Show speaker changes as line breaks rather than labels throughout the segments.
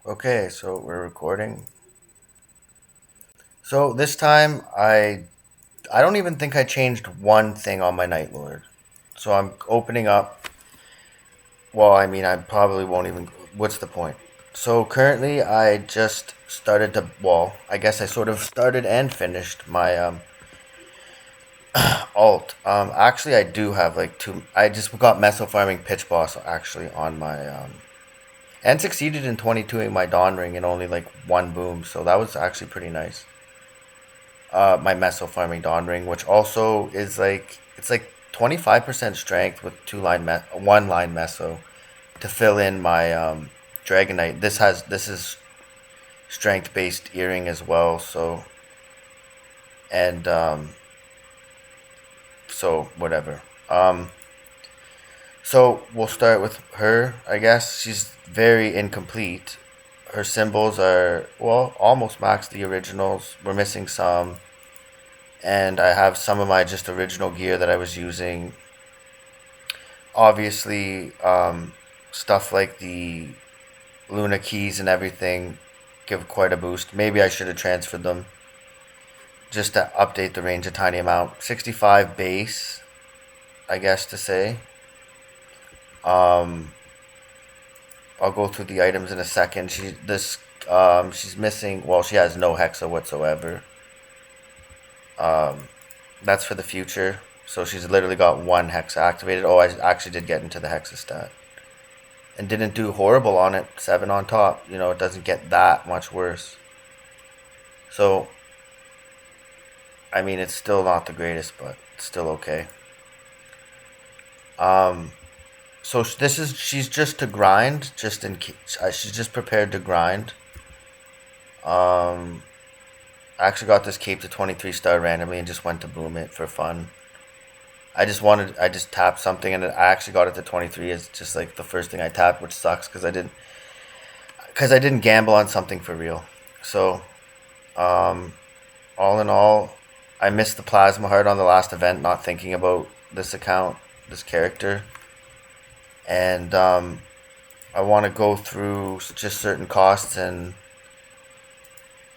Okay, so we're recording. So this time I don't even think I changed one thing on my Night Lord. So I'm opening up. Well, I mean, I probably won't even. What's the point? So currently, I just started to. Well, I guess I sort of started and finished my alt. Actually, I do have like two. I just got Meso Farming Pitch Boss actually on my and succeeded in 22ing my Dawn Ring in only like one boom. So that was actually pretty nice. My meso farming Dawn Ring, which also is like it's like 25% strength with one line meso to fill in my Dragonite. This is strength based earring as well. And so whatever. So we'll start with her. I guess she's very incomplete. Her symbols are well almost max the originals. We're missing some, and I have some of my just original gear that I was using. Obviously, stuff like the Luna keys and everything give quite a boost. Maybe I should have transferred them just to update the range a tiny amount. 65 base, I guess to say. Um, I'll go through the items in a second. She's missing. Well, she has no hexa whatsoever. Um, that's for the future. So she's literally got one hexa activated. Oh, I actually did get into the hexa stat and didn't do horrible on it. 7 on top. You know, it doesn't get that much worse. So, I mean, it's still not the greatest, but it's still okay. Um, so she's just to grind, just in case. She's just prepared to grind. Um, I actually got this cape to 23 star randomly and just went to boom it for fun. I just tapped something and I actually got it to 23. It's just like the first thing I tapped, which sucks because I didn't gamble on something for real. So, um, all in all, I missed the plasma heart on the last event, not thinking about this account, this character, and I want to go through just certain costs and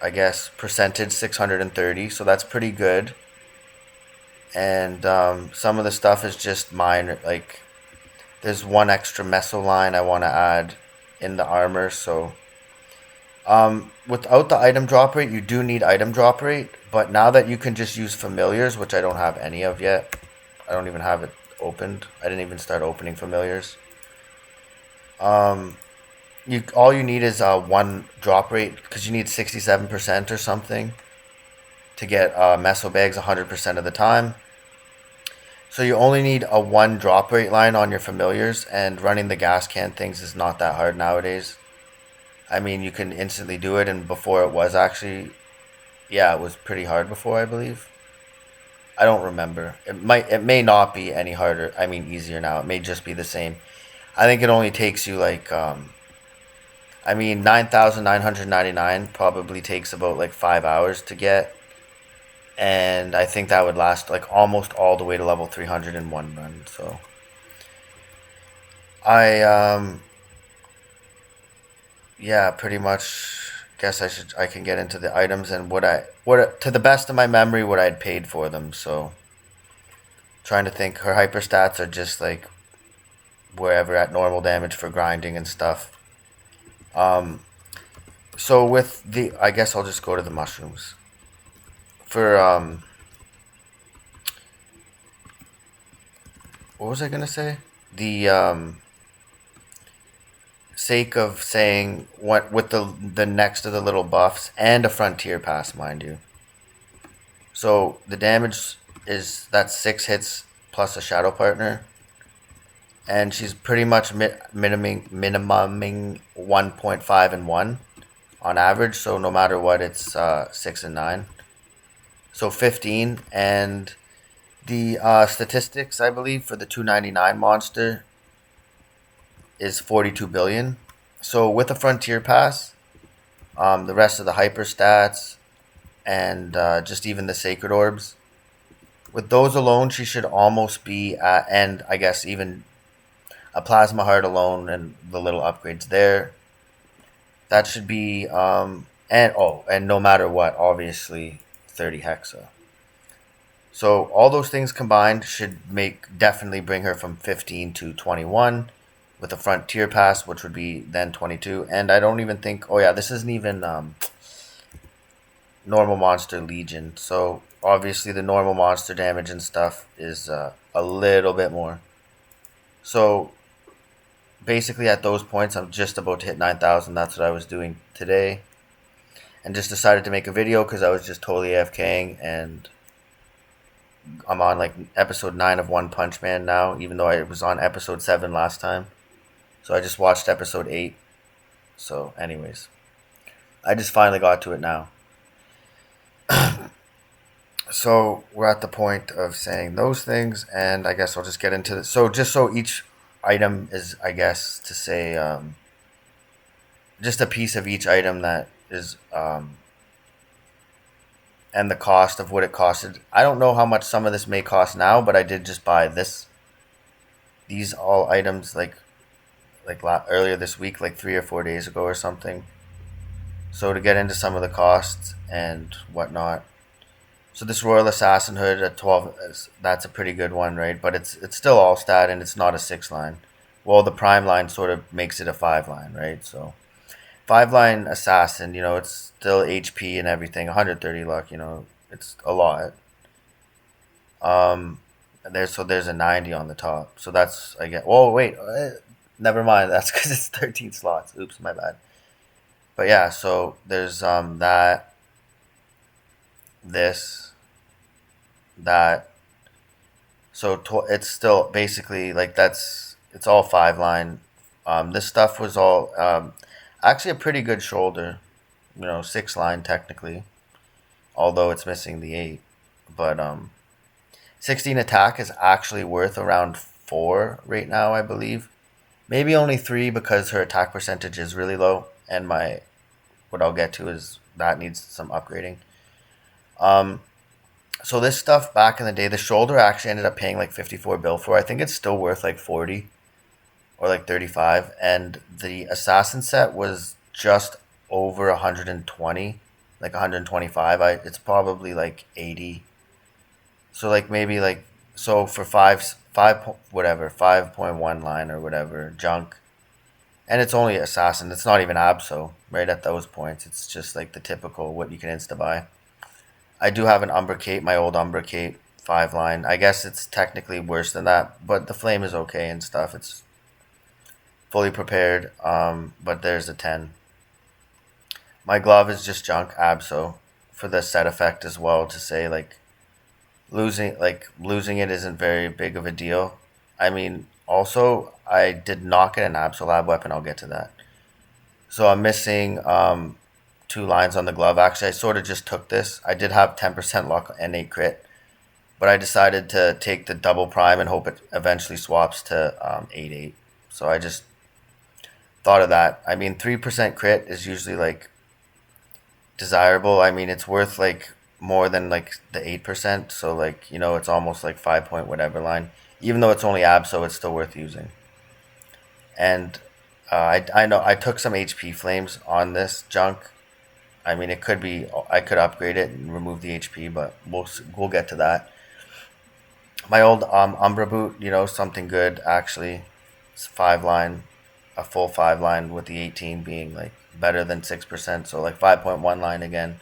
I guess percentage 630, so that's pretty good. And some of the stuff is just minor, like there's one extra meso line I want to add in the armor, so without the item drop rate, you do need item drop rate. But now that you can just use familiars, which I don't have any of yet, I don't even have it opened. I didn't even start opening familiars. Um, you all you need is one drop rate because you need 67% or something to get meso bags 100% of the time. So you only need a one drop rate line on your familiars, and running the gas can things is not that hard nowadays. I mean, you can instantly do it, and before it was actually, yeah, it was pretty hard before, I believe. I don't remember. It may not be any harder. I mean, easier now. It may just be the same. I think it only takes you like, I mean, 9,999 probably takes about like 5 hours to get, and I think that would last like almost all the way to level 300 in one run. So I, yeah, pretty much guess I can get into the items and what to the best of my memory what I'd paid for them. So trying to think, her hyper stats are just like wherever at normal damage for grinding and stuff. Um, so with the, I guess I'll just go to the mushrooms for what was I gonna say? The sake of saying what with the next of the little buffs and a frontier pass, mind you. So the damage is that's 6 hits plus a shadow partner, and she's pretty much minimuming 1.5 and 1 on average. So no matter what, it's 6 and 9. So 15, and the statistics I believe for the 299 monster is 42 billion. So with a frontier pass, the rest of the hyper stats and just even the sacred orbs, with those alone, she should almost be at, and I guess even a plasma heart alone and the little upgrades there. That should be and no matter what, obviously 30 hexa. So all those things combined should make definitely bring her from 15 to 21 with a frontier pass, which would be then 22. And I don't even think, oh yeah, this isn't even normal monster legion. So obviously the normal monster damage and stuff is a little bit more. So basically at those points, I'm just about to hit 9,000. That's what I was doing today. And just decided to make a video because I was just totally AFKing, and I'm on like episode 9 of One Punch Man now, even though I was on episode 7 last time. So I just watched episode 8. So, anyways, I just finally got to it now. So we're at the point of saying those things, and I guess I'll just get into this. So just so each item is, I guess, to say just a piece of each item that is and the cost of what it costed. I don't know how much some of this may cost now, but I did just buy these all items earlier this week, like 3 or 4 days ago or something. So to get into some of the costs and whatnot. So this Royal Assassin hood at 12, that's a pretty good one, right? But it's still all stat and it's not a 6 line. Well, the prime line sort of makes it a 5 line, right? So 5 line assassin, it's still HP and everything, 130 luck, it's a lot. There's a 90 on the top, so that's I get. Whoa, wait, never mind. That's because it's 13 slots. Oops, my bad. But yeah, so there's that, this, that. So it's still basically like it's all 5 line. This stuff was all actually a pretty good shoulder, 6 line technically, although it's missing the 8. But 16 attack is actually worth around 4 right now, I believe. Maybe only 3 because her attack percentage is really low, and what I'll get to is that needs some upgrading. So this stuff back in the day, the shoulder actually ended up paying like 54 bill for. I think it's still worth like 40 or like 35, and the assassin set was just over 120, like 125. It's probably like 80. So like maybe like so for whatever 5.1 line or whatever junk, and it's only assassin. It's not even abso right at those points. It's just like the typical what you can insta buy. I do have an Umbra Cape, my old Umbra Cape 5 line. I guess it's technically worse than that, but the flame is okay and stuff. It's fully prepared. But there's a 10. My glove is just junk abso for the set effect as well, to say losing it isn't very big of a deal. I mean, also I did not get an Absolab weapon. I'll get to that. So I'm missing 2 lines on the glove. Actually, I sort of just took this. I did have 10% luck and 8 crit, but I decided to take the double prime and hope it eventually swaps to 8/8. So I just thought of that. I mean, 3% crit is usually like desirable. I mean, it's worth like more than like the 8%. So like, it's almost like 5 point whatever line. Even though it's only abso, it's still worth using. And I know I took some HP flames on this junk. I mean, it could be I could upgrade it and remove the HP, but we'll get to that. My old Umbra boot, something good actually. It's 5 line, a full 5 line with the 18 being like better than 6%. So like 5.1 line again,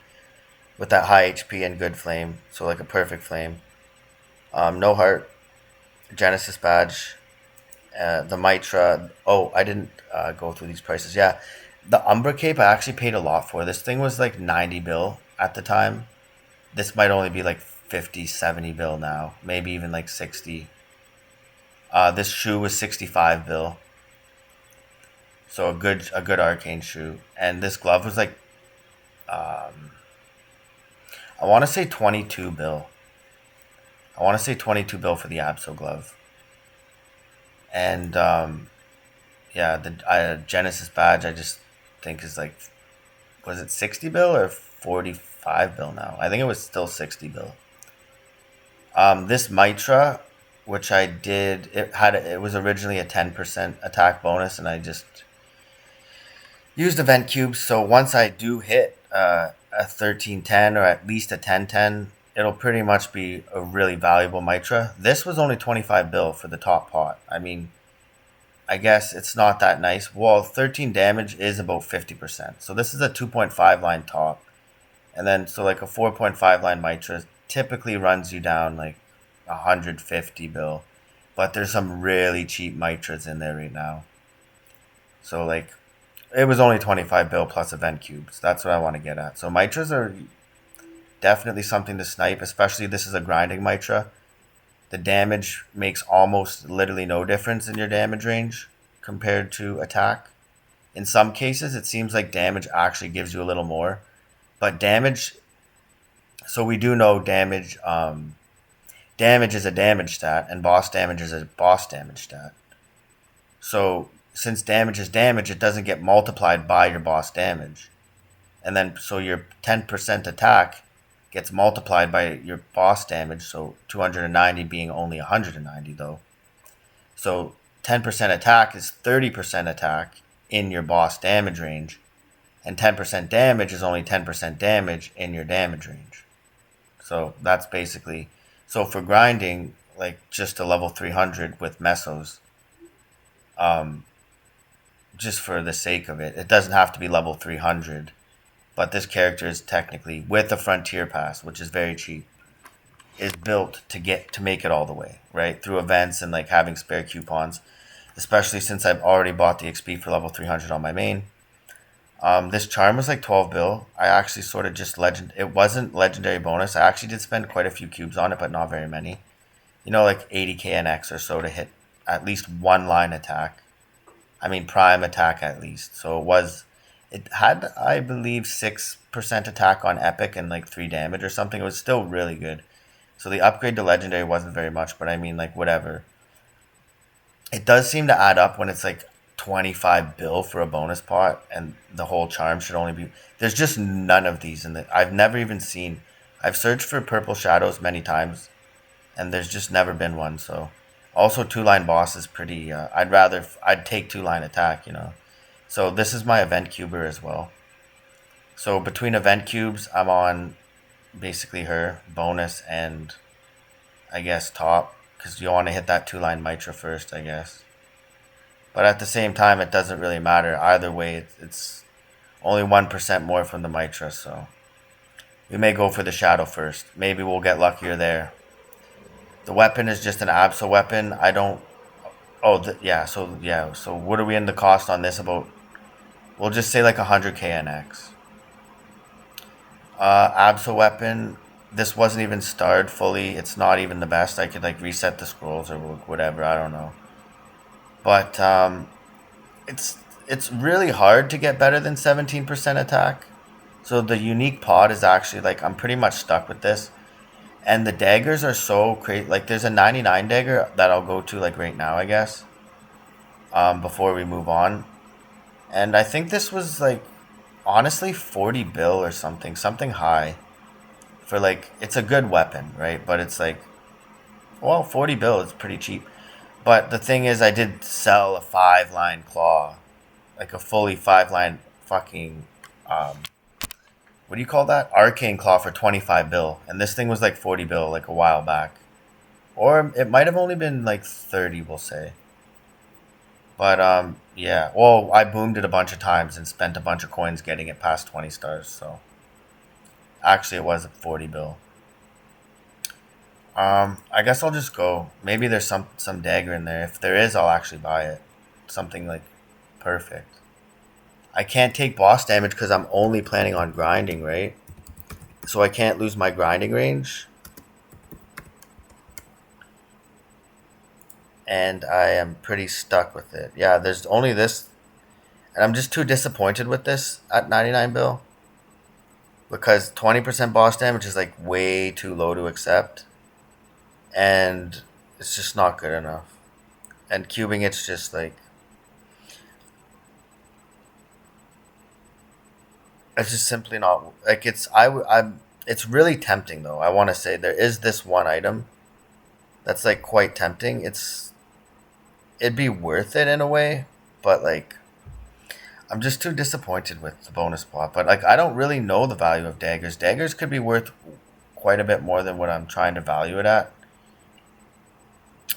with that high HP and good flame. So like a perfect flame. No heart, Genesis badge, the Mitra. Oh, I didn't go through these prices. Yeah, the Umbra Cape I actually paid a lot for. This thing was like 90 bill at the time. This might only be like 50, 70 bill now. Maybe even like 60. This shoe was 65 bill. So a good arcane shoe. And this glove was like I want to say 22 bill. I want to say 22 bill for the Abso glove. And yeah, the Genesis badge I just think is like, was it 60 bill or 45 bill now? I think it was still 60 bill. This Mitra, which I did, it was originally a 10% attack bonus, and I just Used event cubes, so once I do hit a 1310 or at least a 1010, it'll pretty much be a really valuable Mitra. This was only 25 bill for the top pot. I mean, I guess it's not that nice. Well, 13 damage is about 50%. So this is a 2.5 line top. And then, so like a 4.5 line Mitra typically runs you down like 150 bill. But there's some really cheap Mitras in there right now. So like, it was only 25 bill plus event cubes. That's what I want to get at. So Mitras are definitely something to snipe, especially this is a grinding Mitra. The damage makes almost literally no difference in your damage range compared to attack. In some cases, it seems like damage actually gives you a little more. But damage, so we do know damage. Damage is a damage stat, and boss damage is a boss damage stat. So since damage is damage, it doesn't get multiplied by your boss damage. And then so your 10% attack gets multiplied by your boss damage, so 290 being only 190 though. So 10% attack is 30% attack in your boss damage range, and 10% damage is only 10% damage in your damage range. So that's basically, so for grinding, like just a level 300 with mesos, um, just for the sake of it, it doesn't have to be level 300. But this character is technically with a frontier pass, which is very cheap, is built to make it all the way, right? Through events and like having spare coupons, especially since I've already bought the XP for level 300 on my main. This charm was like 12 bill. I actually sort of just it wasn't legendary bonus. I actually did spend quite a few cubes on it, but not very many. You know, like 80k NX or so to hit at least one line attack. I mean, prime attack at least. So it had, I believe, 6% attack on epic and like 3 damage or something. It was still really good. So the upgrade to legendary wasn't very much, but I mean, like, whatever. It does seem to add up when it's like 25 bill for a bonus pot, and the whole charm should only be. There's just none of these in the. I've never even seen. I've searched for purple shadows many times, and there's just never been one. So, also 2 line boss is pretty. I'd take 2 line attack, you know. So this is my event cuber as well. So between event cubes, I'm on basically her bonus and I guess top, because you want to hit that 2 line Mitra first, I guess. But at the same time, it doesn't really matter either way. It's only 1% more from the Mitra, so we may go for the shadow first. Maybe we'll get luckier there. The weapon is just an Absol weapon. I don't. Oh, yeah. So yeah. So what are we in the cost on this? About, we'll just say like 100k NX. Absol weapon. This wasn't even starred fully. It's not even the best. I could like reset the scrolls or whatever. I don't know. But it's really hard to get better than 17% attack. So the unique pod is actually like, I'm pretty much stuck with this. And the daggers are so crazy. Like there's a 99 dagger that I'll go to like right now, I guess. Before we move on. And I think this was like honestly 40 bill or something high. For like, it's a good weapon, right? But it's like, well, 40 bill is pretty cheap. But the thing is, I did sell a 5 line claw, like a fully 5 line fucking, um, what do you call that? Arcane claw for 25 bill. And this thing was like 40 bill like a while back. Or it might have only been like 30, we'll say. But yeah. Well, I boomed it a bunch of times and spent a bunch of coins getting it past 20 stars. So actually, it was 40 bill. I guess I'll just go. Maybe there's some dagger in there. If there is, I'll actually buy it. Something like perfect. I can't take boss damage because I'm only planning on grinding, right? So I can't lose my grinding range. And I am pretty stuck with it. Yeah, there's only this. And I'm just too disappointed with this at 99 bill. Because 20% boss damage is like way too low to accept. And it's just not good enough. And cubing it's just like, it's just simply not like I'm it's really tempting though. I want to say there is this one item that's like quite tempting. It'd be worth it in a way, but like I'm just too disappointed with the bonus plot. But like, I don't really know the value of daggers. Daggers could be worth quite a bit more than what I'm trying to value it at.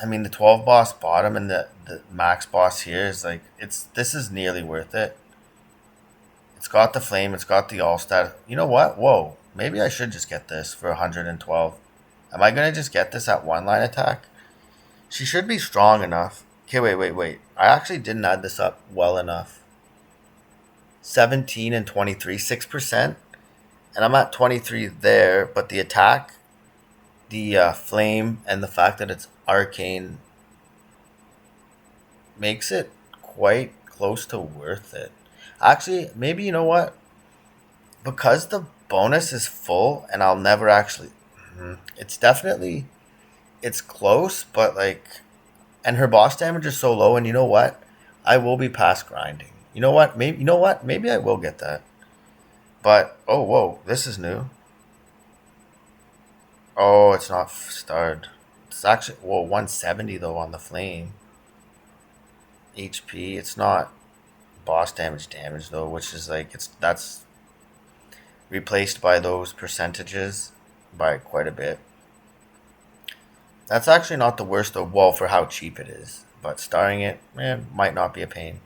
I mean, the 12 boss bottom and the max boss here is like, this is nearly worth it. It's got the flame, it's got the all stat. You know what? Whoa, maybe I should just get this for 112. Am I gonna just get this at one line attack? She should be strong enough. Okay, wait. I actually didn't add this up well enough. 17 and 23, 6%. And I'm at 23 there, but the attack, the flame, and the fact that it's arcane makes it quite close to worth it. Actually, maybe you know what? Because the bonus is full and I'll never actually. It's definitely. It's close, but like. And her boss damage is so low, and you know what? I will be past grinding. You know what? Maybe I will get that. But, oh, whoa, this is new. Oh, it's not starred. It's actually, whoa, 170 though on the flame. HP. It's not boss damage though, which is like, that's replaced by those percentages by quite a bit. That's actually not the worst though, well, for how cheap it is. But starring it, might not be a pain.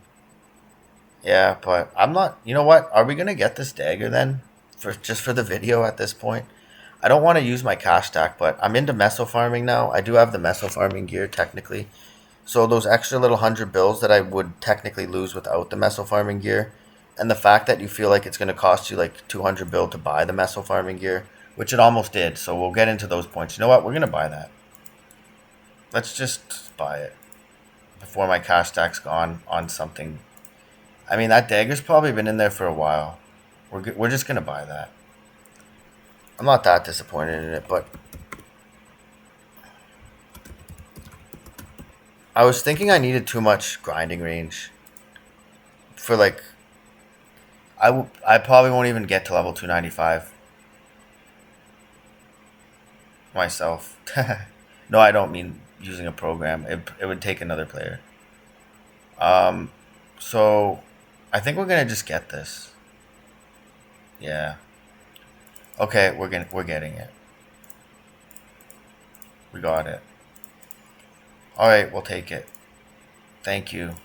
Yeah, but I'm not. You know what? Are we gonna get this dagger then? For the video at this point. I don't want to use my cash stack, but I'm into meso farming now. I do have the meso farming gear technically. So those extra little 100 bills that I would technically lose without the meso farming gear, and the fact that you feel like it's gonna cost you like 200 bill to buy the meso farming gear, which it almost did. So we'll get into those points. You know what? We're gonna buy that. Let's just buy it before my cash stack's gone on something. I mean, that dagger's probably been in there for a while. We're just going to buy that. I'm not that disappointed in it, but I was thinking I needed too much grinding range for like, I probably won't even get to level 295 myself. No, I don't mean using a program. It would take another player. So I think we're gonna just get this. Yeah. Okay, we're getting it. We got it. All right, we'll take it. Thank you.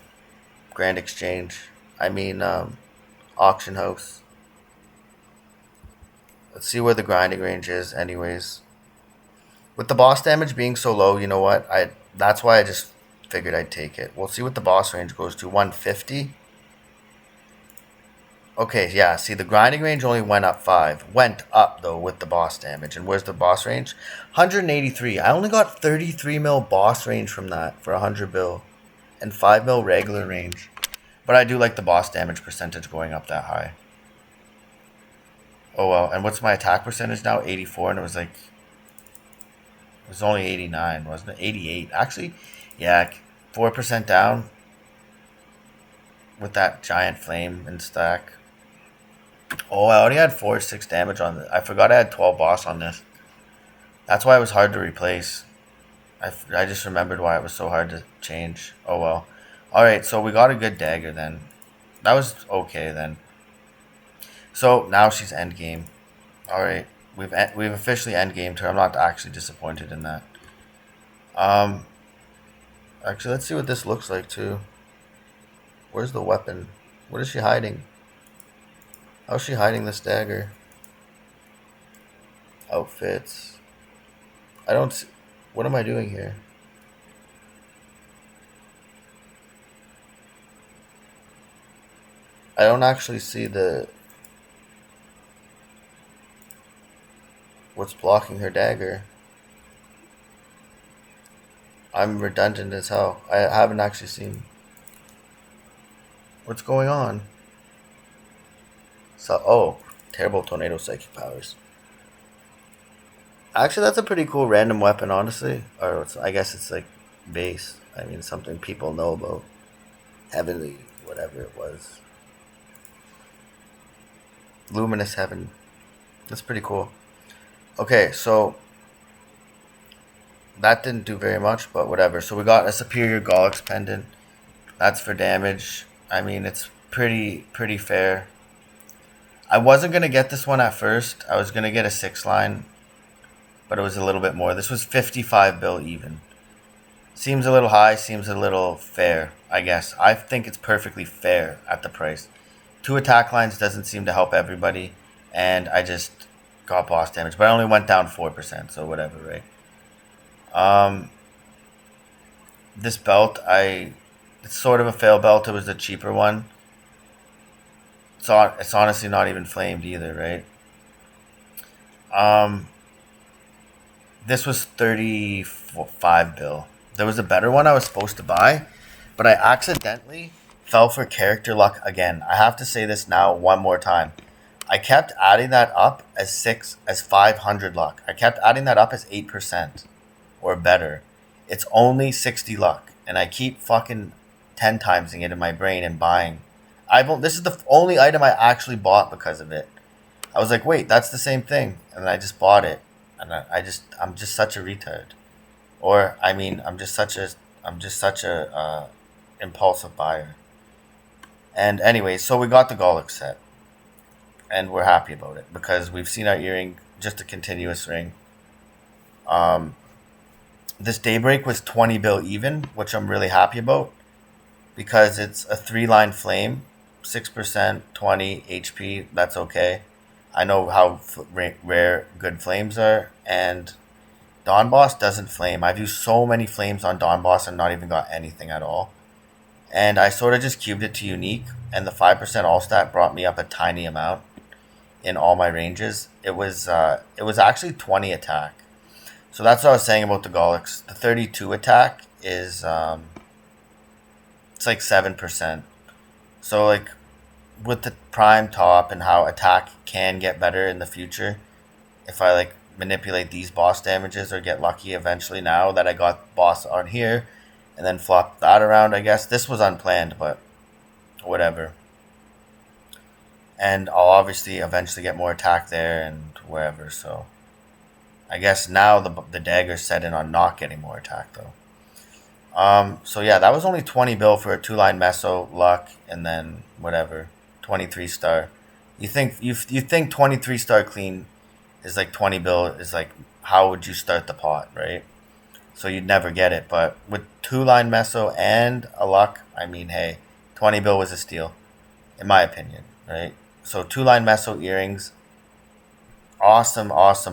Grand Exchange. I mean, auction house. Let's see where the grinding range is, anyways. With the boss damage being so low, you know what? That's why I just figured I'd take it. We'll see what the boss range goes to. 150. Okay, yeah, see, the grinding range only went up 5. Went up, though, with the boss damage. And where's the boss range? 183. I only got 33 mil boss range from that for 100 bill. And 5 mil regular range. But I do like the boss damage percentage going up that high. Oh, well. And what's my attack percentage now? 84, and it was like... It was only 89, wasn't it? 88. Actually, yeah, 4% down with that giant flame and stack. Oh, I already had 4 or 6 damage on it. I forgot I had 12 boss on this. That's why it was hard to replace. I just remembered why it was so hard to change. Oh, well. Alright, so we got a good dagger then. That was okay then. So, now she's endgame. Alright. We've officially endgamed her. I'm not actually disappointed in that. Actually, let's see what this looks like too. Where's the weapon? What is she hiding? How's she hiding this dagger? Outfits. I don't see. What am I doing here? I don't actually see what's blocking her dagger. I'm redundant as hell. I haven't actually seen what's going on. So, oh, terrible tornado psychic powers. Actually, that's a pretty cool random weapon, honestly. Or I guess it's like base. I mean, something people know about. Heavenly, whatever it was. Luminous Heaven. That's pretty cool. Okay, so that didn't do very much, but whatever. So we got a Superior Gollix Pendant. That's for damage. I mean, it's pretty fair. I wasn't gonna get this one at first. I was gonna get a 6 line, but it was a little bit more. This was 55 bill even. Seems a little high, seems a little fair, I guess. I think it's perfectly fair at the price. 2 attack lines doesn't seem to help everybody, and I just got boss damage, but I only went down 4%, so whatever, right? Um, this belt, it's sort of a fail belt. It was the cheaper one. It's honestly not even flamed either, right? Um, this was 35 bill. There was a better one I was supposed to buy, but I accidentally fell for character luck again. I have to say this now one more time. I kept adding that up as 500 luck. I kept adding that up as 8% or better. It's only 60 luck, and I keep fucking 10 timesing it in my brain and buying. This is the only item I actually bought because of it. I was like, wait, that's the same thing, and I just bought it, and I'm just such a retard, or I mean, I'm just such a impulsive buyer. And anyway, so we got the Golix set, and we're happy about it because we've seen our earring, just a continuous ring. Um, this Daybreak was 20 bill even, which I'm really happy about because it's a 3 line flame, 6%, 20 HP. That's okay. I know how rare good flames are, and Dawn Boss doesn't flame. I've used so many flames on Dawn Boss and not even got anything at all. And I sort of just cubed it to unique, and the 5% all stat brought me up a tiny amount in all my ranges. It was actually 20 attack. So that's what I was saying about the Golix. The 32 attack is it's like 7%. So like with the prime top and how attack can get better in the future, if I like manipulate these boss damages or get lucky eventually, now that I got boss on here and then flop that around, I guess this was unplanned, but whatever. And I'll obviously eventually get more attack there and wherever. So I guess now the dagger's set in on not getting more attack though. So yeah, that was only 20 bill for a 2 line meso luck, and then whatever, 23 star. You think 23 star clean is like 20 bill is like, how would you start the pot, right? So you'd never get it. But with 2 line meso and a luck, I mean, hey, 20 bill was a steal, in my opinion, right? So 2 line meso earrings, awesome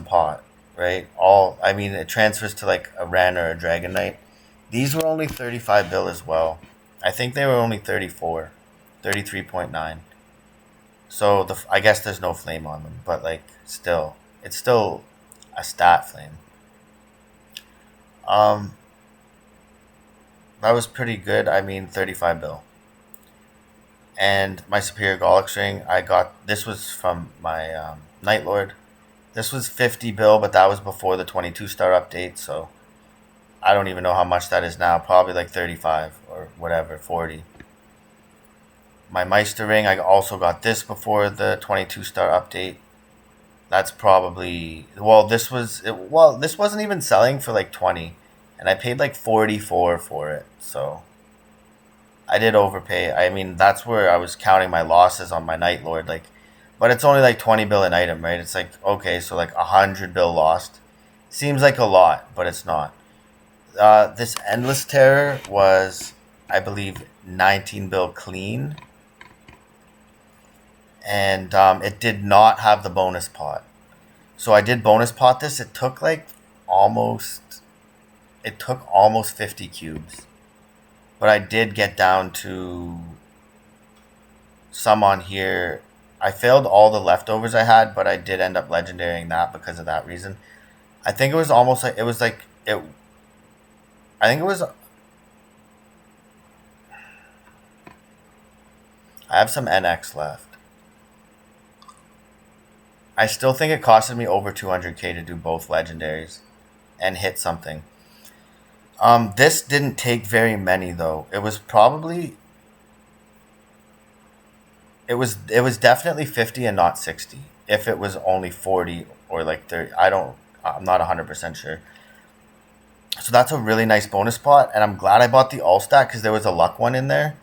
pot, right? I mean, it transfers to like a Ren or a Dragon Knight. These were only 35 bill as well. I think they were only 34, 33.9. So I guess there's no flame on them, but like still, it's still a stat flame. Um, that was pretty good. I mean, 35 bill. And my Superior Golix ring, this was from my Night Lord. This was 50 bill, but that was before the 22 star update, so I don't even know how much that is now. Probably like 35 or whatever, 40. My Meister ring, I also got this before the 22 star update. That's probably, this wasn't even selling for like 20, and I paid like 44 for it. So I did overpay. I mean, that's where I was counting my losses on my Night Lord, like, but it's only like 20 bill an item, right? It's like, okay, so like 100 bill lost. Seems like a lot, but it's not. This Endless Terror was, I believe, 19 bill clean, and it did not have the bonus pot. So I did bonus pot this. It took almost 50 cubes, but I did get down to some on here. I failed all the leftovers I had, but I did end up legendarying that because of that reason. I think it was almost like it was like it. I think it was. I have some NX left. I still think it costed me over 200k to do both legendaries and hit something. This didn't take very many though. It was definitely 50 and not 60. If it was only 40 or like 30, I'm not 100% sure. So that's a really nice bonus pot, and I'm glad I bought the all stack because there was a luck one in there.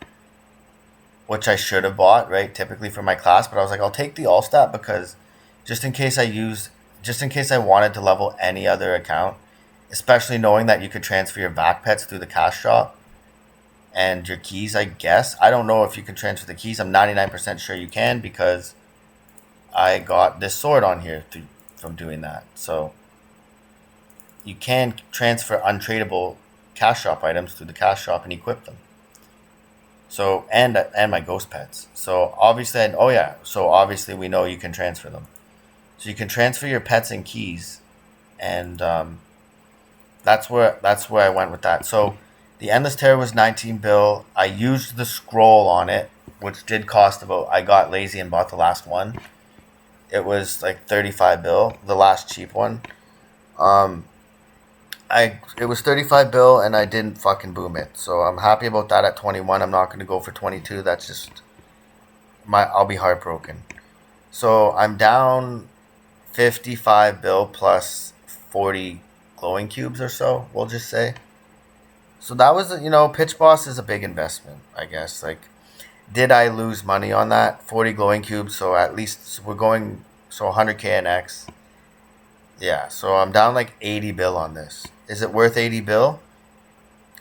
which I should have bought, right? Typically for my class, but I was like, I'll take the all stat because just in case just in case I wanted to level any other account, especially knowing that you could transfer your back pets through the cash shop and your keys, I guess. I don't know if you can transfer the keys. I'm 99% sure you can because I got this sword on here from doing that. So you can transfer untradeable cash shop items through the cash shop and equip them. So and my ghost pets. So obviously, oh yeah. So obviously, we know you can transfer them. So you can transfer your pets and keys, and that's where I went with that. So the endless terror was 19 bill. I used the scroll on it, which did cost about. I got lazy and bought the last one. It was like 35 bill, the last cheap one. Um, it was 35 bill and I didn't fucking boom it. So I'm happy about that at 21. I'm not going to go for 22. That's just I'll be heartbroken. So I'm down 55 bill plus 40 glowing cubes or so, we'll just say. So that was, Pitch Boss is a big investment, I guess. Like, did I lose money on that? 40 glowing cubes, so at least we're going, so 100k an X. Yeah, so I'm down like 80 bill on this. Is it worth 80 bill?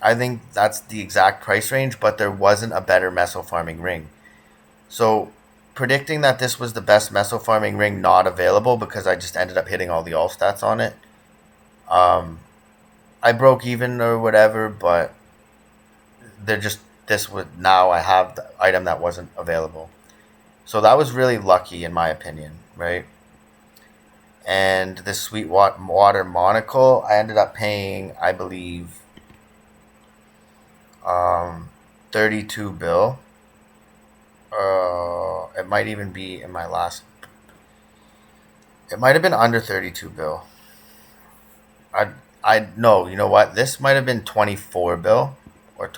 I think that's the exact price range, but there wasn't a better meso farming ring. So predicting that this was the best meso farming ring not available because I just ended up hitting all the all stats on it. I broke even or whatever, but they're just this would now I have the item that wasn't available. So that was really lucky in my opinion, right? And this sweet water monocle, I ended up paying, I believe, 32 bill. It might even be in my last. It might have been under 32 bill. I no, you know what? This might have been 24 bill, or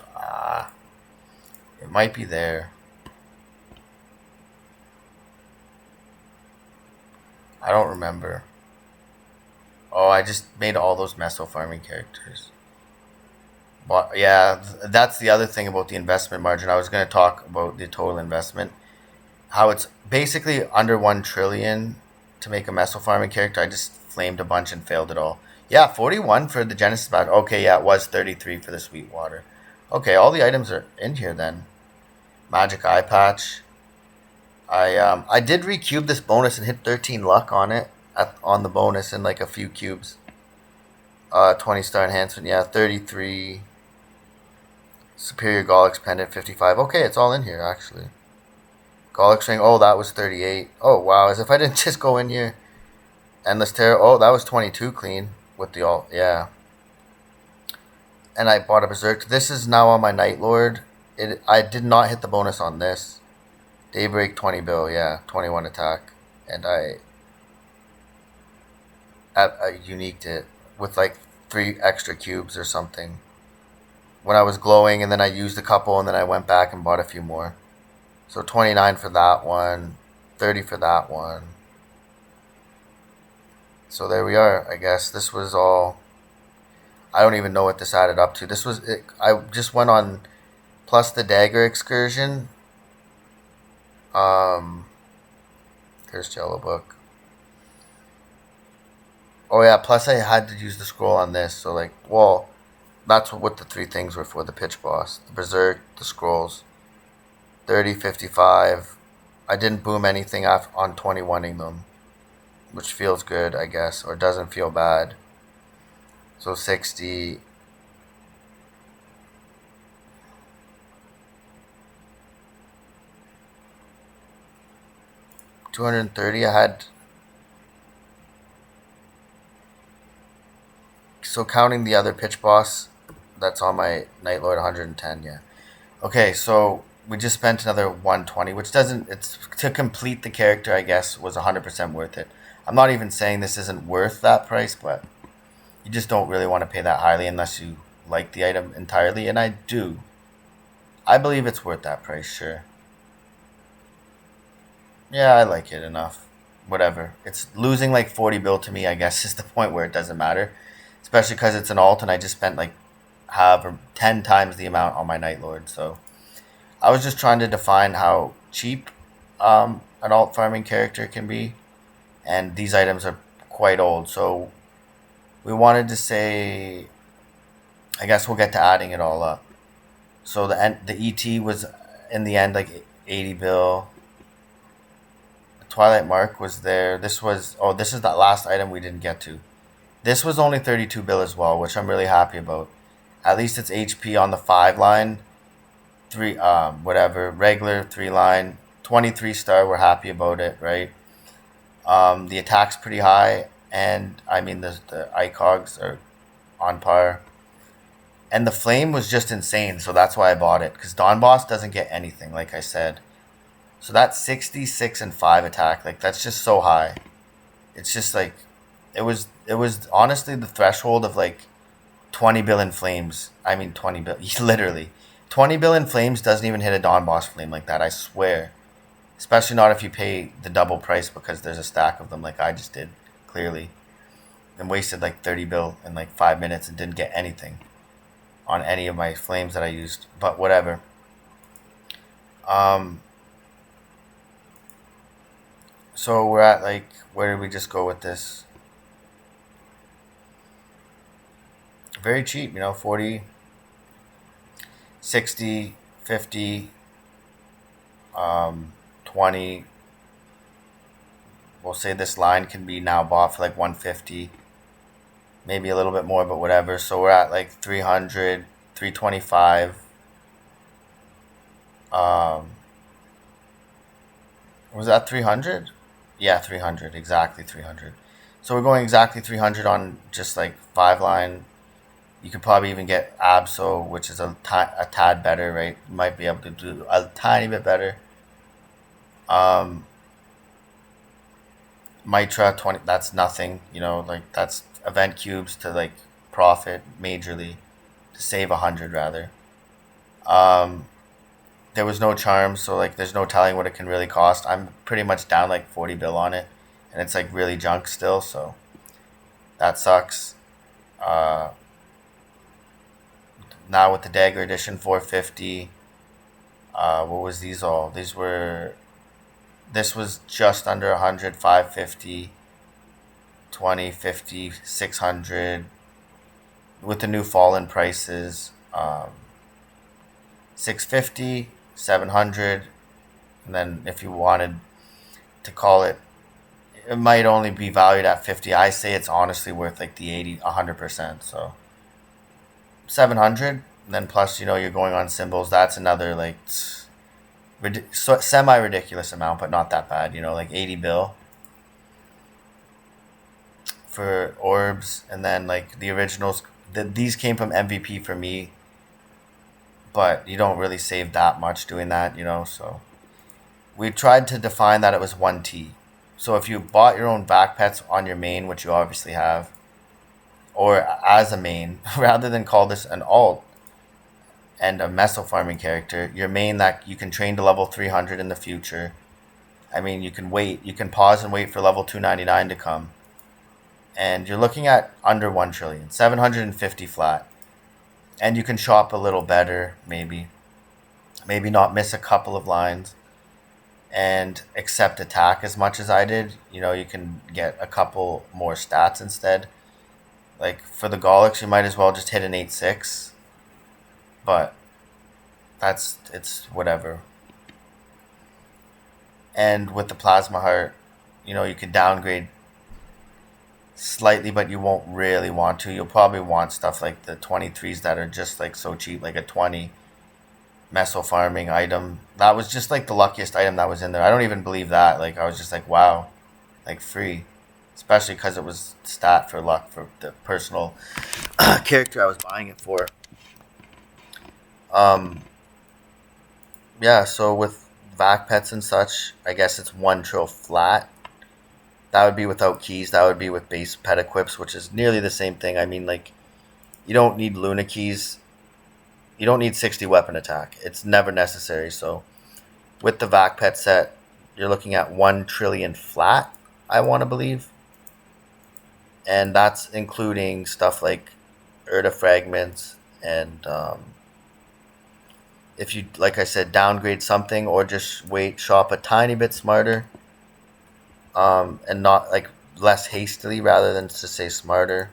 it might be there. I don't remember. Oh, I just made all those meso farming characters. But yeah, that's the other thing about the investment margin. I was going to talk about the total investment. How it's basically under 1 trillion to make a meso farming character. I just flamed a bunch and failed it all. Yeah, 41 for the Genesis bag. Okay, yeah, it was 33 for the Sweetwater. Okay, all the items are in here then. Magic eye patch. I did recube this bonus and hit 13 luck on it on the bonus and like a few cubes. 20 star enhancement, yeah, 33. Superior Gollix pendant 55. Okay, it's all in here actually. Gollix ring, oh that was 38. Oh wow, as if I didn't just go in here. Endless Terror, oh that was 22 clean with the all, yeah. And I bought a Berserk. This is now on my Night Lord. I did not hit the bonus on this. Daybreak 20 bill, yeah, 21 attack. And I uniqued it with like 3 extra cubes or something. When I was glowing, and then I used a couple, and then I went back and bought a few more. So 29 for that one, 30 for that one. So there we are, I guess. This was all. I don't even know what this added up to. This was it. I just went on plus the dagger excursion. There's Jello Book. Oh yeah, plus I had to use the scroll on this. So like, well, that's what the 3 things were for: the pitch boss, the berserk, the scrolls. 30, 55. I didn't boom anything on 21ing them, which feels good, I guess, or doesn't feel bad. So 60. $230. I had. So counting the other pitch boss, that's on my Night Lord 110. Yeah. Okay, so we just spent another 120, which doesn't. It's to complete the character. I guess was 100% worth it. I'm not even saying this isn't worth that price, but you just don't really want to pay that highly unless you like the item entirely, and I do. I believe it's worth that price, sure. Yeah, I like it enough. Whatever. It's losing like 40 bill to me, I guess, is the point where it doesn't matter. Especially because it's an alt and I just spent like have 10 times the amount on my Night Lord. So I was just trying to define how cheap an alt farming character can be, and these items are quite old. So we wanted to say, I guess we'll get to adding it all up. So the ET was in the end like 80 bill. The Twilight Mark was there. This is that last item we didn't get to. This was only 32 bill as well, which I'm really happy about. At least it's HP on the 5 line, 3 whatever, regular 3 line, 23 star, we're happy about it, right? The attack's pretty high, and I mean the ICOGs are on par. And the flame was just insane, so that's why I bought it. Because Dawn Boss doesn't get anything, like I said. So that 66 and 5 attack, like that's just so high. It's just like it was honestly the threshold of like 20 bill in flames. I mean 20 bill literally. 20 bill in flames doesn't even hit a Dawn Boss flame like that, I swear. Especially not if you pay the double price because there's a stack of them like I just did, clearly. And wasted like 30 bill in like 5 minutes and didn't get anything on any of my flames that I used. But whatever. Um so we're at like, where did we just go with this? Very cheap, 40, 60, 50, 20. We'll say this line can be now bought for like 150, maybe a little bit more, but whatever. So we're at like 300, 325. Um, was that 300? Yeah, 300, exactly 300. So we're going exactly 300 on just like 5 line. You could probably even get Absol, which is a tad better, right? You might be able to do a tiny bit better. Um, Mitra 20, that's nothing, like that's event cubes to like profit majorly, to save 100 rather. Um, there was no charms, so like there's no telling what it can really cost. I'm pretty much down like 40 bill on it, and it's like really junk still, so that sucks. Uh, Now with the Dagger Edition 450, what was these all? This was just under 100, 550, 20, 50, 600 with the new fallen prices. 650, 700, and then if you wanted to call it, it might only be valued at 50. I say it's honestly worth like the 80, 100%. So 700, and then plus, you're going on symbols. That's another like semi ridiculous amount, but not that bad. Like 80 bill for orbs, and then like the originals. These came from MVP for me, but you don't really save that much doing that. So we tried to define that it was 1T. So if you bought your own back pets on your main, which you obviously have, or as a main, rather than call this an alt and a meso farming character, your main that you can train to level 300 in the future. I mean, you can pause and wait for level 299 to come. And you're looking at under 1 trillion, 750 flat. And you can shop a little better, maybe. Maybe not miss a couple of lines and accept attack as much as I did. You can get a couple more stats instead. Like for the Golics, you might as well just hit an 8-6. But it's whatever. And with the Plasma Heart, you could downgrade slightly, but you won't really want to. You'll probably want stuff like the 23s that are just like so cheap, like a 20 meso farming item. That was just like the luckiest item that was in there. I don't even believe that. Like I was just like, wow, like free. Especially because it was stat for luck for the personal character I was buying it for. Um, yeah, so with vac pets and such, I guess it's 1 trill flat. That would be without keys. That would be with base pet equips, which is nearly the same thing. I mean, like, you don't need Luna keys. You don't need 60 weapon attack. It's never necessary. So, with the vac pet set, you're looking at 1 trillion flat, I want to believe. And that's including stuff like Erta fragments and if you, like I said, downgrade something or just wait, shop a tiny bit smarter, and not like less hastily rather than to say smarter.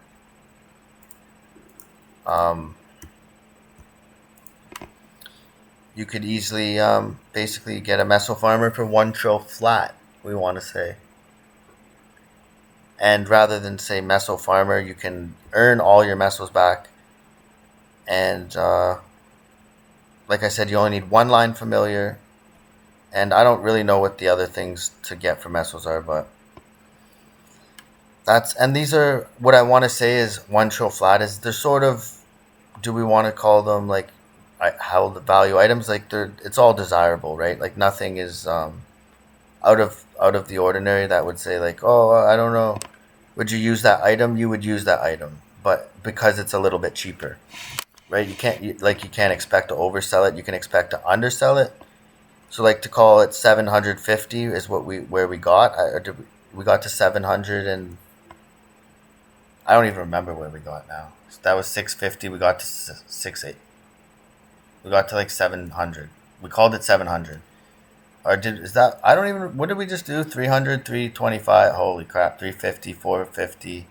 Um, you could easily basically get a meso farmer for 1 trill flat, we want to say. And rather than say meso farmer, you can earn all your mesos back. And like I said, you only need one line familiar. And I don't really know what the other things to get for mesos are, but and these are what I want to say is 1 trill flat is they're sort of, do we want to call them like how the value items, like it's all desirable, right? Like nothing is out of the ordinary that would say like, oh, I don't know, would you use that item? You would use that item, but because it's a little bit cheaper, right? You can't expect to oversell it. You can expect to undersell it. So like to call it 750 is what where we got. We got to 700 and I don't even remember where we got now. So that was 650. We got to 68. We got to like 700. We called it 700. Or is that, I don't even, what did we just do? 300, 325. Holy crap. 350, 450.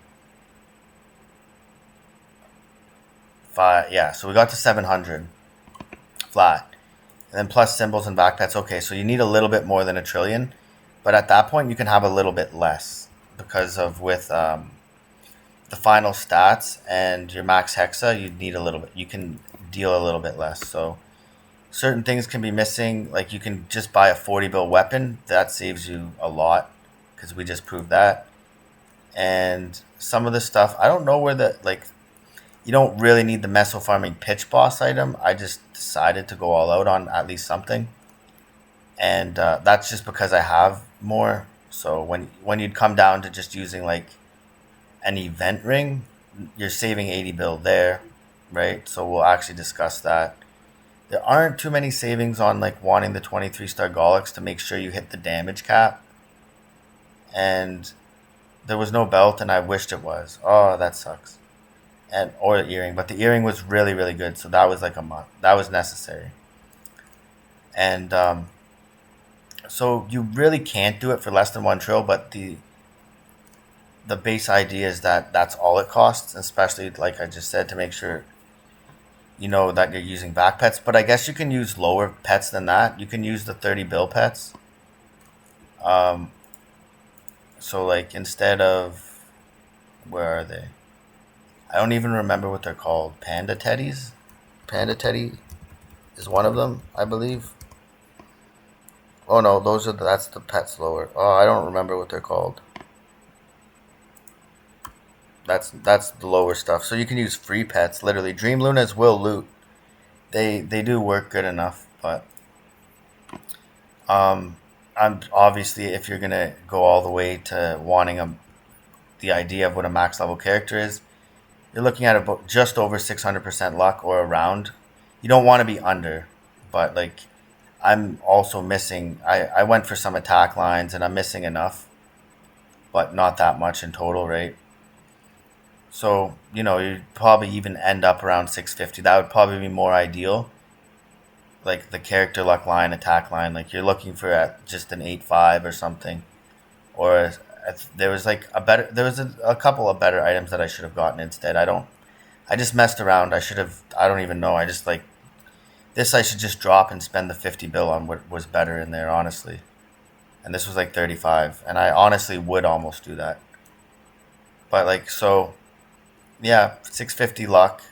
5. Yeah, so we got to 700 flat. And then plus symbols and backpets. Okay, so you need a little bit more than a trillion. But at that point, you can have a little bit less because of with the final stats and your max hexa, you need a little bit. You can deal a little bit less. So certain things can be missing. Like you can just buy a 40 bill weapon. That saves you a lot because we just proved that. And some of the stuff, I don't know where you don't really need the meso farming pitch boss item. I just decided to go all out on at least something. And that's just because I have more. So when you'd come down to just using like an event ring, you're saving 80 bill there, right? So we'll actually discuss that. There aren't too many savings on like wanting the 23-star Golics to make sure you hit the damage cap. And there was no belt and I wished it was. Oh, that sucks. And or the earring, but the earring was really really good, so that was like a month. That was necessary. And so you really can't do it for less than 1 trill, but the base idea is that that's all it costs, especially like I just said, to make sure you know that you're using back pets. But I guess you can use lower pets than that. You can use the 30 bill pets. Um, so like instead of, where are they? I don't even remember what they're called. Panda teddies. Panda teddy is one of them, I believe. Oh no, that's the pets lower. Oh, I don't remember what they're called. That's the lower stuff. So you can use free pets. Literally, Dream Lunas will loot. They do work good enough, but I'm obviously, if you're gonna go all the way to wanting the idea of what a max level character is, you're looking at about just over 600% luck or around. You don't want to be under, but like I'm also missing. I went for some attack lines and I'm missing enough, but not that much in total, right? So you'd probably even end up around 650. That would probably be more ideal. Like the character luck line, attack line, like you're looking for at just an 8.5 or something. Or there was like there was a couple of better items that I should have gotten instead. I just messed around. I don't even know. I just like this. I should just drop and spend the 50 bill on what was better in there, honestly. And this was like 35, and I honestly would almost do that. But like so, yeah, 650 luck.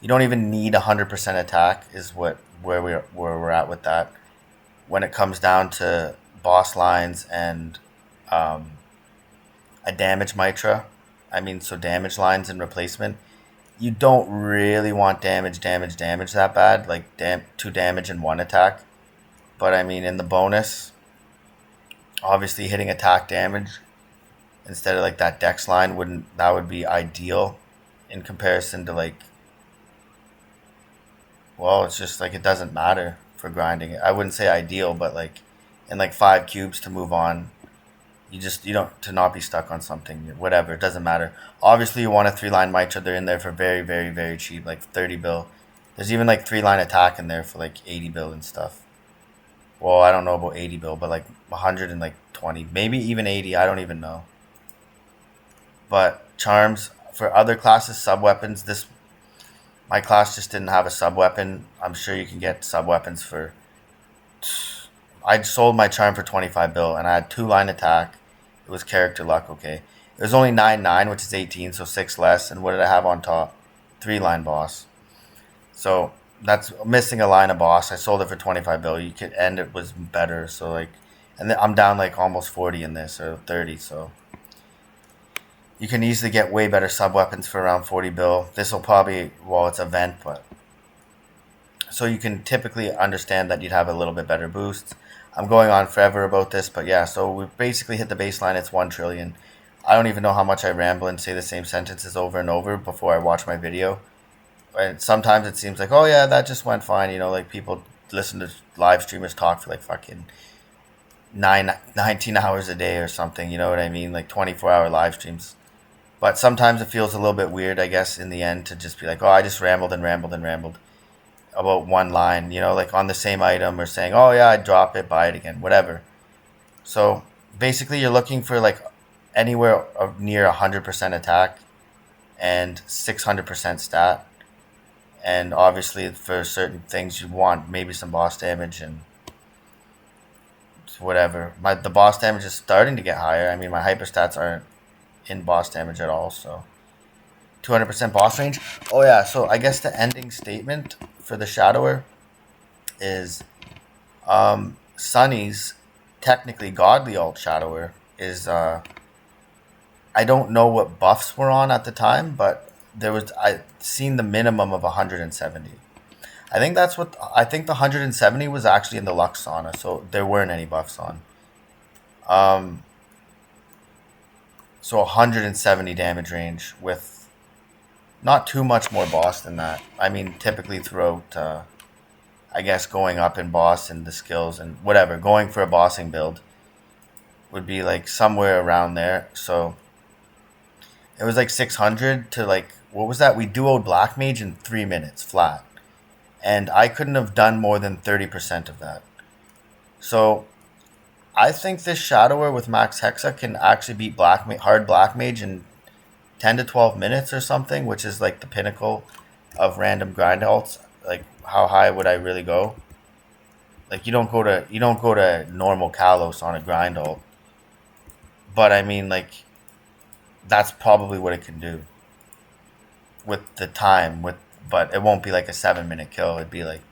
You don't even need 100% attack. Is where we're at with that. When it comes down to boss lines and um, a damage mitra, I mean, so damage lines and replacement, you don't really want damage that bad, like 2 damage and 1 attack. But I mean, in the bonus, obviously hitting attack damage instead of like that dex line would be ideal in comparison to like, well, it's just like it doesn't matter for grinding it. I wouldn't say ideal, but like in like 5 cubes to move on, you don't, to not be stuck on something, whatever, it doesn't matter. Obviously you want a 3-line mitra. They're in there for very very very cheap, like 30 bill. There's even like 3-line attack in there for like 80 bill and stuff. Well, I don't know about 80 bill, but like 100 and like 20, maybe even 80. I don't even know. But charms for other classes, sub weapons. This my class just didn't have a sub weapon. I'm sure you can get sub weapons for. I sold my charm for 25 bill, and I had 2-line attack. It was character luck. Okay, it was only 9-9, which is 18, so 6 less. And what did I have on top? 3-line boss. So that's missing a line of boss. I sold it for 25 bill. You could end it was better. So like, and then I'm down like almost 40 in this or 30. So you can easily get way better sub weapons for around 40 bill. This will probably, well, it's event, but so you can typically understand that you'd have a little bit better boosts. I'm going on forever about this, but yeah, so we basically hit the baseline. It's 1 trillion. I don't even know how much I ramble and say the same sentences over and over before I watch my video. And sometimes it seems like, oh yeah, that just went fine. You know, like people listen to live streamers talk for like fucking 19 hours a day or something. You know what I mean? Like 24-hour live streams. But sometimes it feels a little bit weird, I guess, in the end to just be like, oh, I just rambled and rambled and rambled about one line, you know, like on the same item or saying, oh yeah, I drop it, buy it again, whatever. So basically, you're looking for like anywhere near 100% attack and 600% stat. And obviously, for certain things, you want maybe some boss damage and whatever. The boss damage is starting to get higher. I mean, my hyper stats aren't in boss damage at all, so 200% boss range. Oh yeah, so I guess the ending statement for the Shadower is Sunny's technically godly alt Shadower is I don't know what buffs were on at the time, but I seen the minimum of 170. I think the 170 was actually in the Lux Sauna, so there weren't any buffs on. Um, so 170 damage range with not too much more boss than that. I mean, typically throughout, I guess going up in boss and the skills and whatever, going for a bossing build would be like somewhere around there. So it was like 600 to like, what was that? We duoed Black Mage in 3 minutes flat. And I couldn't have done more than 30% of that. So I think this Shadower with Max Hexa can actually beat hard Black Mage in 10 to 12 minutes or something, which is like the pinnacle of random grind alts. Like how high would I really go? Like you don't go to normal Kalos on a grind alt. But I mean like that's probably what it can do with the time but it won't be like a 7-minute kill. It'd be like,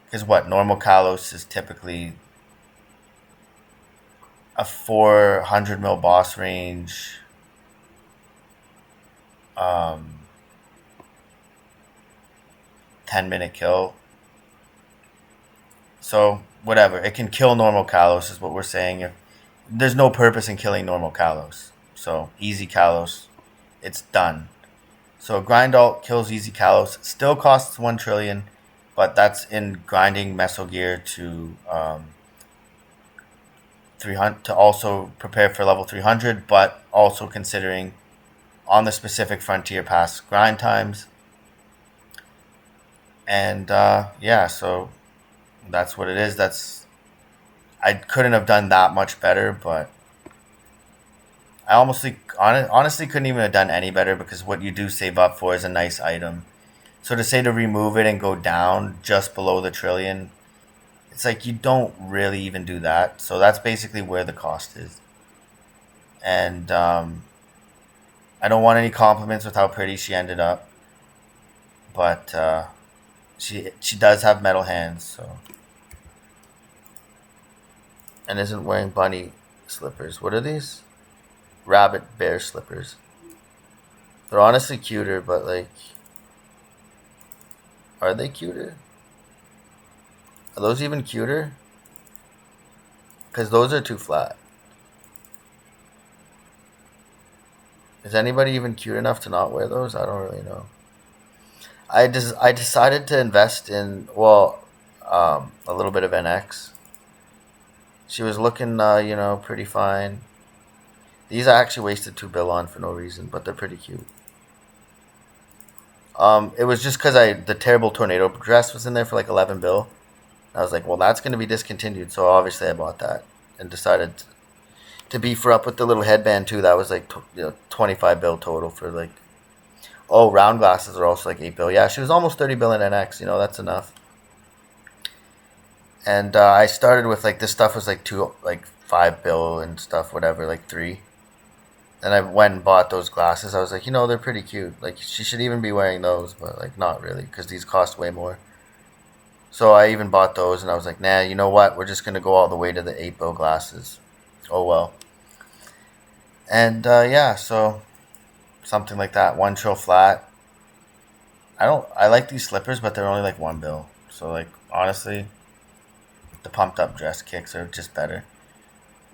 because what normal Kalos is typically a 400 mil boss range, 10-minute kill. So whatever, it can kill normal Kalos is what we're saying. There's no purpose in killing normal Kalos. So easy Kalos, it's done. So grind alt kills easy Kalos, still costs 1 trillion, but that's in grinding Meso Gear to 300 to also prepare for level 300, but also considering on the specific Frontier Pass grind times. And yeah, so that's what it is. I couldn't have done that much better, but I honestly couldn't even have done any better because what you do save up for is a nice item. So to say to remove it and go down just below the trillion, it's like you don't really even do that. So that's basically where the cost is. And I don't want any compliments with how pretty she ended up, but she does have metal hands, so, and isn't wearing bunny slippers. What are these? Rabbit bear slippers. They're honestly cuter, but like, are they cuter? Are those even cuter? Because those are too flat. Is anybody even cute enough to not wear those? I don't really know. I decided to invest in, well, a little bit of NX. She was looking, pretty fine. These I actually wasted 2 bill on for no reason, but they're pretty cute. It was just because the terrible tornado dress was in there for like 11 bill. I was like, well, that's going to be discontinued. So obviously I bought that and decided to beef her up with the little headband too. That was like 25 bill total for like. Oh, round glasses are also like 8 bill. Yeah, she was almost 30 bill in NX. That's enough. And I started with like this stuff was like 5 bill and stuff, whatever, like 3. And I went and bought those glasses. I was like, they're pretty cute. Like she should even be wearing those, but like not really because these cost way more. So I even bought those, and I was like, nah, you know what? We're just gonna go all the way to the 8 bill glasses. Oh well. And yeah, so something like that. 1 trill flat. I like these slippers, but they're only like 1 bill. So like honestly, the pumped up dress kicks are just better.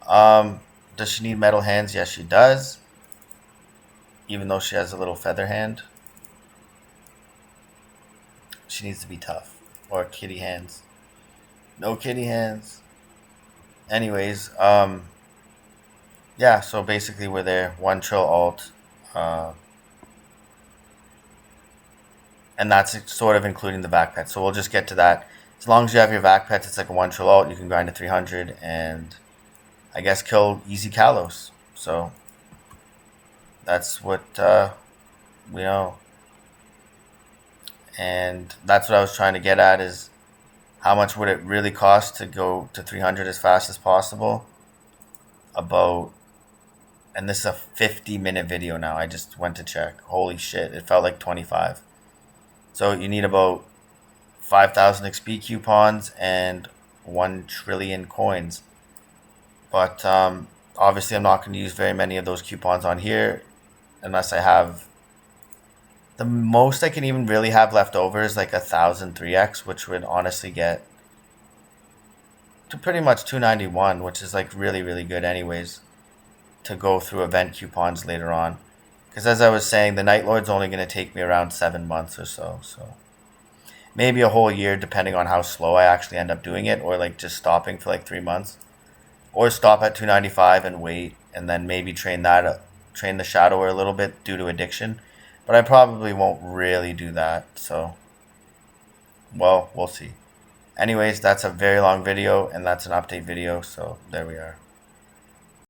Does she need metal hands? Yes, she does. Even though she has a little feather hand, she needs to be tough. Or kitty hands. No kitty hands. Anyways, yeah, so basically we're there. 1 trill alt. And that's sort of including the vac pet. So we'll just get to that. As long as you have your vac pets, it's like a 1 trill alt. You can grind to 300 and I guess kill easy Kalos. So that's what we know. And that's what I was trying to get at is how much would it really cost to go to 300 as fast as possible? And this is a 50-minute video now. I just went to check. Holy shit, it felt like 25. So you need about 5,000 XP coupons and 1 trillion coins. But obviously I'm not going to use very many of those coupons on here unless I have... The most I can even really have left over is like 1,000 3x, which would honestly get to pretty much 291, which is like really, really good anyways, to go through event coupons later on. Because as I was saying, the Night Lord's only going to take me around 7 months or so. So maybe a whole year depending on how slow I actually end up doing it, or like just stopping for like 3 months. Or stop at 295 and wait, and then maybe train the Shadower a little bit due to addiction. But I probably won't really do that, so, well, we'll see. Anyways, that's a very long video, and that's an update video, so there we are.